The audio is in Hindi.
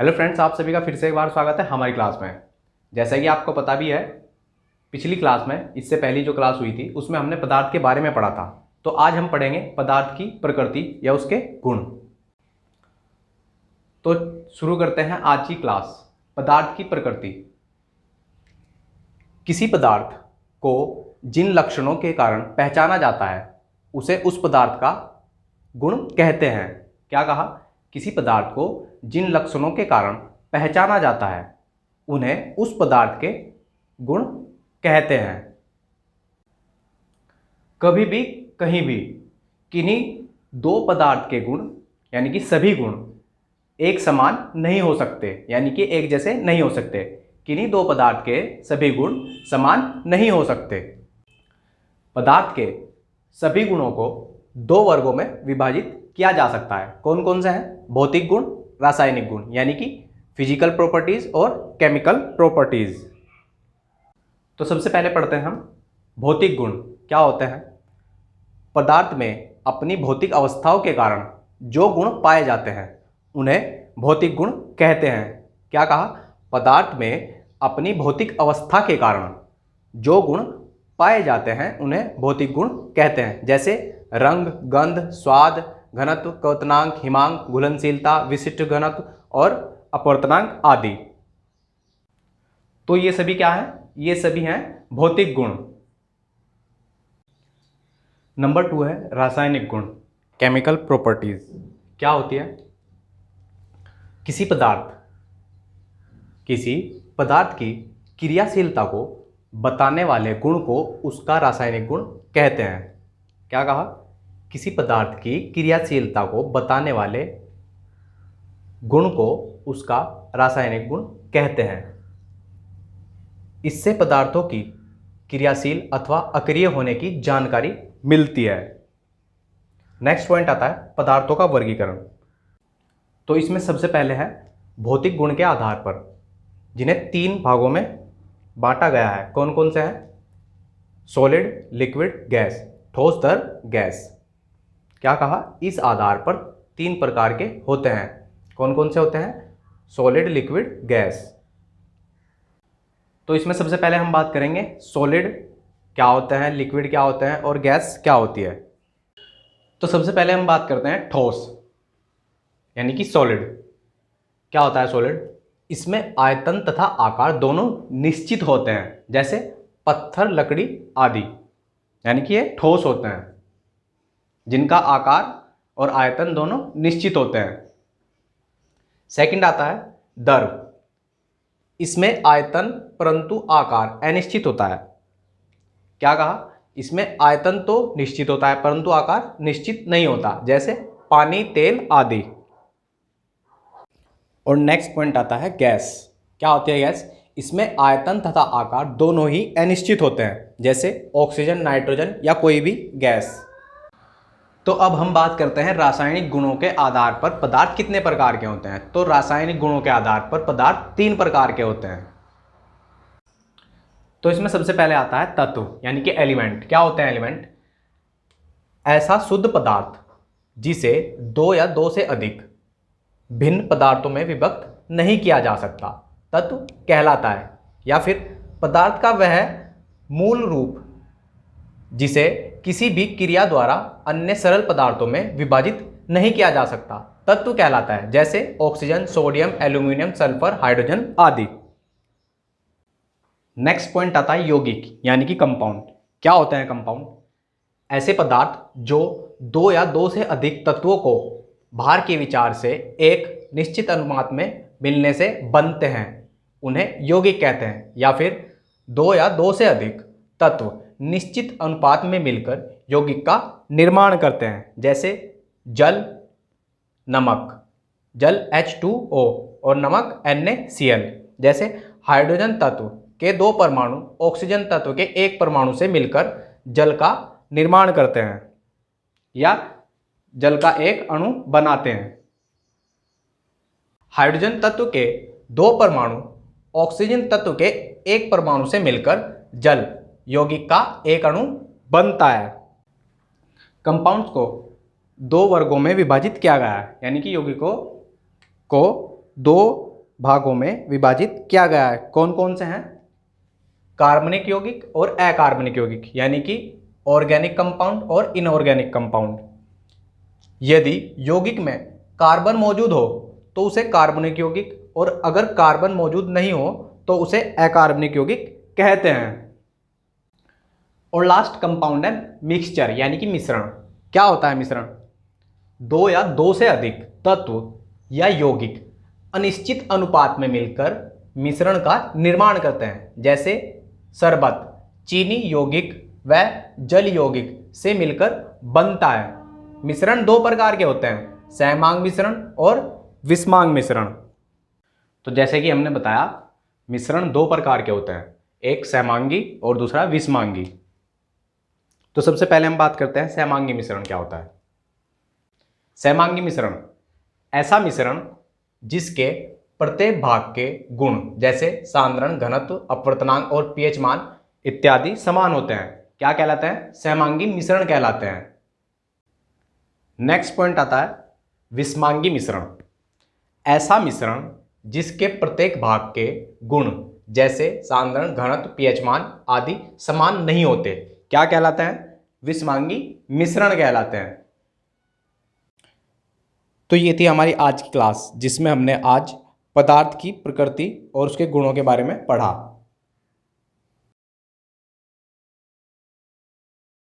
हेलो फ्रेंड्स, आप सभी का फिर से एक बार स्वागत है हमारी क्लास में। जैसा कि आपको पता भी है, पिछली क्लास में, इससे पहली जो क्लास हुई थी उसमें हमने पदार्थ के बारे में पढ़ा था। तो आज हम पढ़ेंगे पदार्थ की प्रकृति या उसके गुण। तो शुरू करते हैं आज की क्लास। पदार्थ की प्रकृति। किसी पदार्थ को जिन लक्षणों के कारण पहचाना जाता है उसे उस पदार्थ का गुण कहते हैं। क्या कहा? किसी पदार्थ को जिन लक्षणों के कारण पहचाना जाता है उन्हें उस पदार्थ के गुण कहते हैं। कभी भी कहीं भी किन्हीं दो पदार्थ के गुण यानी कि सभी गुण एक समान नहीं हो सकते, यानी कि एक जैसे नहीं हो सकते। किन्हीं दो पदार्थ के सभी गुण समान नहीं हो सकते। पदार्थ के सभी गुणों को दो वर्गों में विभाजित किया जा सकता है। कौन कौन से हैं? भौतिक गुण, रासायनिक गुण, यानी कि फिजिकल प्रॉपर्टीज और केमिकल प्रॉपर्टीज। तो सबसे पहले पढ़ते हैं हम भौतिक गुण क्या होते हैं। पदार्थ में अपनी भौतिक अवस्थाओं के कारण जो गुण पाए जाते हैं उन्हें भौतिक गुण कहते हैं। क्या कहा? पदार्थ में अपनी भौतिक अवस्था के कारण जो गुण पाए जाते हैं उन्हें भौतिक गुण कहते हैं। जैसे रंग, गंध, स्वाद, घनत्व, क्वथनांक, हिमांक, घुलनशीलता, विशिष्ट घनत्व और अपवर्तनांक आदि। तो ये सभी क्या है? ये सभी हैं भौतिक गुण। नंबर 2 है रासायनिक गुण, केमिकल प्रॉपर्टीज। क्या होती है? किसी पदार्थ की क्रियाशीलता को बताने वाले गुण को उसका रासायनिक गुण कहते हैं। क्या कहा? किसी पदार्थ की क्रियाशीलता को बताने वाले गुण को उसका रासायनिक गुण कहते हैं। इससे पदार्थों की क्रियाशील अथवा अक्रिय होने की जानकारी मिलती है। नेक्स्ट पॉइंट आता है पदार्थों का वर्गीकरण। तो इसमें सबसे पहले है भौतिक गुण के आधार पर, जिन्हें 3 भागों में बांटा गया है। कौन कौन से हैं? सॉलिड, लिक्विड, गैस, ठोस दर गैस। क्या कहा? इस आधार पर 3 प्रकार के होते हैं। कौन कौन से होते हैं? Solid, liquid, gas. तो इसमें सबसे पहले हम बात करेंगे सॉलिड क्या होते हैं, लिक्विड क्या होते हैं और गैस क्या होती है। तो सबसे पहले हम बात करते हैं ठोस यानी कि सॉलिड। क्या होता है सॉलिड? इसमें आयतन तथा आकार दोनों निश्चित होते हैं, जैसे पत्थर, लकड़ी आदि, यानी कि ये ठोस होते हैं जिनका आकार और आयतन दोनों निश्चित होते हैं। सेकंड आता है द्रव। इसमें आयतन परंतु आकार अनिश्चित होता है। क्या कहा? इसमें आयतन तो निश्चित होता है परंतु आकार निश्चित नहीं होता, जैसे पानी, तेल आदि। और नेक्स्ट पॉइंट आता है गैस। क्या होती है गैस? इसमें आयतन तथा आकार दोनों ही अनिश्चित होते हैं, जैसे ऑक्सीजन, नाइट्रोजन या कोई भी गैस। तो अब हम बात करते हैं रासायनिक गुणों के आधार पर पदार्थ कितने प्रकार के होते हैं। तो रासायनिक गुणों के आधार पर पदार्थ 3 प्रकार के होते हैं। तो इसमें सबसे पहले आता है तत्व यानी कि एलिमेंट। क्या होते हैं एलिमेंट? ऐसा शुद्ध पदार्थ जिसे 2 या 2 से अधिक भिन्न पदार्थों में विभक्त नहीं किया जा सकता तत्व कहलाता है। या फिर पदार्थ का वह मूल रूप जिसे किसी भी क्रिया द्वारा अन्य सरल पदार्थों में विभाजित नहीं किया जा सकता तत्व कहलाता है, जैसे oxygen, sodium, aluminium, sulphur, hydrogen आदि। नेक्स्ट पॉइंट आता है यौगिक यानी कि कंपाउंड। क्या होते हैं कंपाउंड? ऐसे पदार्थ जो 2 या 2 से अधिक तत्वों को भार के विचार से एक निश्चित अनुपात में मिलने से बनते हैं उन्हें यौगिक कहते हैं। या फिर 2 या 2 से अधिक तत्व निश्चित अनुपात में मिलकर यौगिक का निर्माण करते हैं, जैसे जल, नमक, जल H2O और नमक NaCl। जैसे हाइड्रोजन तत्व के 2 परमाणु ऑक्सीजन तत्व के 1 परमाणु से मिलकर जल का निर्माण करते हैं या जल का एक अणु बनाते हैं। हाइड्रोजन तत्व के 2 परमाणु ऑक्सीजन तत्व के 1 परमाणु से मिलकर जल यौगिक का एक अणु बनता है। कंपाउंड्स को 2 वर्गों में विभाजित किया गया है, यानी कि यौगिकों को 2 भागों में विभाजित किया गया है। कौन कौन से हैं? कार्बनिक यौगिक और अकार्बनिक यौगिक, यानी कि ऑर्गेनिक कंपाउंड और इनऑर्गेनिक कंपाउंड। यदि यौगिक में कार्बन मौजूद हो तो उसे कार्बनिक यौगिक, और अगर कार्बन मौजूद नहीं हो तो उसे अकार्बनिक यौगिक कहते हैं। और लास्ट कंपाउंड है मिक्सचर, यानी कि मिश्रण। क्या होता है मिश्रण? दो या दो से अधिक तत्व या यौगिक अनिश्चित अनुपात में मिलकर मिश्रण का निर्माण करते हैं। जैसे शरबत चीनी यौगिक व जल यौगिक से मिलकर बनता है। मिश्रण दो प्रकार के होते हैं, सहमांग मिश्रण और विषमांग मिश्रण। तो जैसे कि हमने बताया, मिश्रण दो प्रकार के होते हैं, एक सहमांगी और दूसरा विषमांगी। तो सबसे पहले हम बात करते हैं सहमांगी मिश्रण क्या होता है। सहमांगी मिश्रण ऐसा मिश्रण जिसके प्रत्येक भाग के गुण जैसे सांद्रण, घनत्व, अपवर्तनांक और पीएच मान इत्यादि समान होते हैं, क्या कहलाते हैं? सहमांगी मिश्रण कहलाते हैं। नेक्स्ट पॉइंट आता है विषमांगी मिश्रण। ऐसा मिश्रण जिसके प्रत्येक भाग के गुण जैसे सांद्रण, घनत्व, पीएच मान आदि समान नहीं होते, क्या कहलाते हैं? विषमांगी मिश्रण कहलाते हैं। तो ये थी हमारी आज की क्लास, जिसमें हमने आज पदार्थ की प्रकृति और उसके गुणों के बारे में पढ़ा।